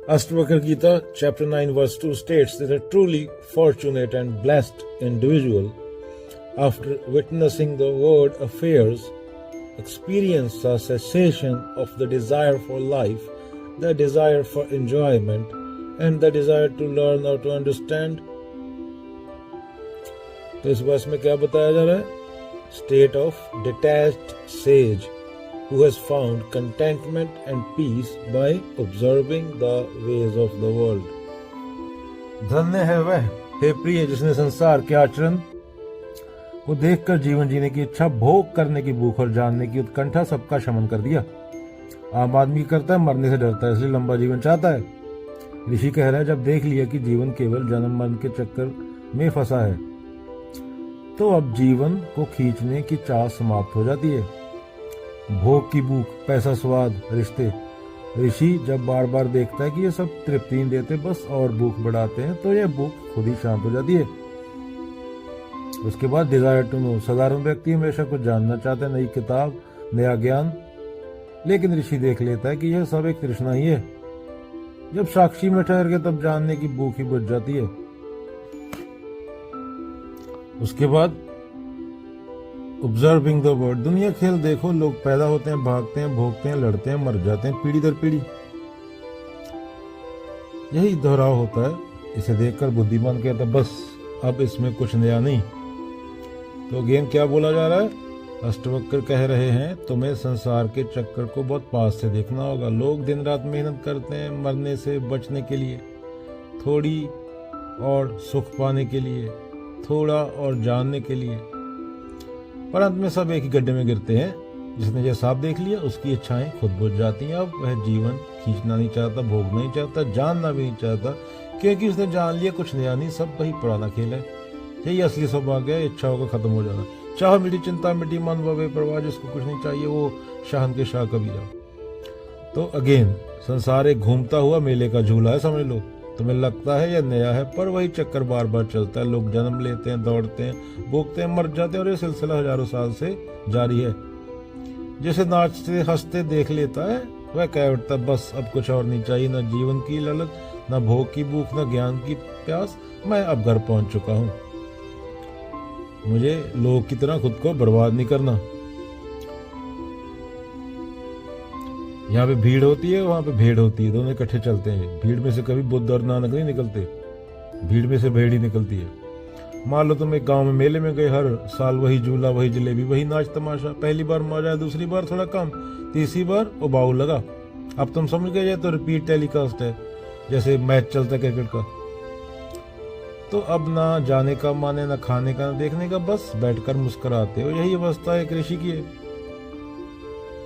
Ashtavakra Gita, chapter 9, verse 2 states that a truly fortunate and blessed individual, after witnessing the world affairs, experience a cessation of the desire for life, the desire for enjoyment, and the desire to learn or to understand. तो इस वर्ष में क्या बताया जा रहा है? State of detached sage who has found contentment and peace by observing the ways of the world. धन्य है वह, हे प्रिय, जिसने संसार के आचरण को देखकर जीवन जीने की इच्छा, भोग करने की भूख और जानने की उत्कंठा सबका शमन कर दिया। आम आदमी करता है, मरने से डरता है, इसलिए लंबा जीवन चाहता है। ऋषि कह रहा है, जब देख लिया कि जीवन केवल जन्म मरण के चक्कर में फंसा है, तो अब जीवन को खींचने की चाह समाप्त हो जाती है। भोग की भूख, पैसा, स्वाद, रिश्ते। ऋषि जब बार बार देखता है कि ये सब तृप्ति नहीं देते, बस और भूख बढ़ाते हैं, तो यह भूख खुद ही शांत हो जाती है। उसके बाद डिजायर टू नो। साधारण व्यक्ति हमेशा कुछ जानना चाहता है, नई किताब, नया ज्ञान, लेकिन ऋषि देख लेता है कि यह सब एक तृष्णा ही है। जब साक्षी में ठहर के तब जानने की भूख ही बुझ जाती है। उसके बाद ऑब्जर्विंग द वर्ल्ड। दुनिया खेल देखो, लोग पैदा होते हैं, भागते हैं, भोगते हैं, लड़ते हैं, मर जाते हैं, पीढ़ी दर पीढ़ी यही दोहराव होता है। इसे देखकर बुद्धिमान कहता है, बस अब इसमें कुछ नया नहीं। तो अगेन क्या बोला जा रहा है? अष्टवक्र कह रहे हैं, तुम्हें संसार के चक्कर को बहुत पास से देखना होगा। लोग दिन रात मेहनत करते हैं मरने से बचने के लिए, थोड़ी और सुख पाने के लिए, थोड़ा और जानने के लिए, पर अंत में सब एक ही गड्ढे में गिरते हैं। जिसने ये साफ देख लिया, उसकी इच्छाएं खुद बुझ जाती हैं। अब वह जीवन खींचना नहीं चाहता, भोगना नहीं चाहता, जानना भी नहीं चाहता, क्योंकि उसने जान लिया कुछ नया नहीं, सब वही पुराना खेल है। यही असली सौभाग्य है, इच्छाओं का खत्म हो जाना। चाह मिटी चिंता मिटी, मन व बेपरवाह, जिसको कुछ नहीं चाहिए वो शाहन के शाह कबीरा। तो अगेन संसार एक घूमता हुआ मेले का झूला है, समझ लो। तुम्हें लगता है यह नया है, पर वही चक्कर बार बार चलता है। लोग जन्म लेते हैं, दौड़ते हैं, भोगते हैं, मर जाते हैं, और ये सिलसिला हजारों साल से जारी है। जैसे नाचते हंसते देख लेता है, वह कह उठता, बस अब कुछ और नहीं चाहिए, न जीवन की ललक, न भोग की भूख, न ज्ञान की प्यास। मैं अब घर पहुंच चुका हूं, मुझे लोग की तरह खुद को बर्बाद नहीं करना। यहाँ पे भीड़ होती है, वहां पे भेड़ होती है, दोनों इकट्ठे चलते हैं। भीड़ में से कभी बुद्ध और नानक नहीं निकलते, भीड़ में से भेड़ ही निकलती है। मान लो तुम एक गांव में मेले में गए, हर साल वही झूला, वही जलेबी, वही नाच तमाशा। पहली बार मजा आया, दूसरी बार थोड़ा कम, तीसरी बार उबाऊ लगा। अब तुम समझ गए, तो रिपीट टेलीकास्ट है, जैसे मैच चलता है क्रिकेट का। तो अब ना जाने का माने, ना खाने का, ना देखने का, बस बैठकर मुस्कुराते हो। यही अवस्था एक ऋषि की है,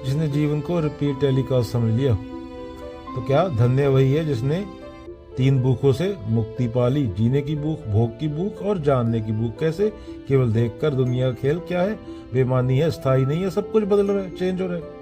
जिसने जीवन को रिपीट टेलीकास्ट समझ लिया। तो क्या धन्य वही है जिसने 3 भूखों से मुक्ति पाली, जीने की भूख, भोग की भूख और जानने की भूख। कैसे? केवल देखकर। दुनिया का खेल क्या है? बेमानी है, स्थायी नहीं है, सब कुछ बदल रहा है, चेंज हो रहा है।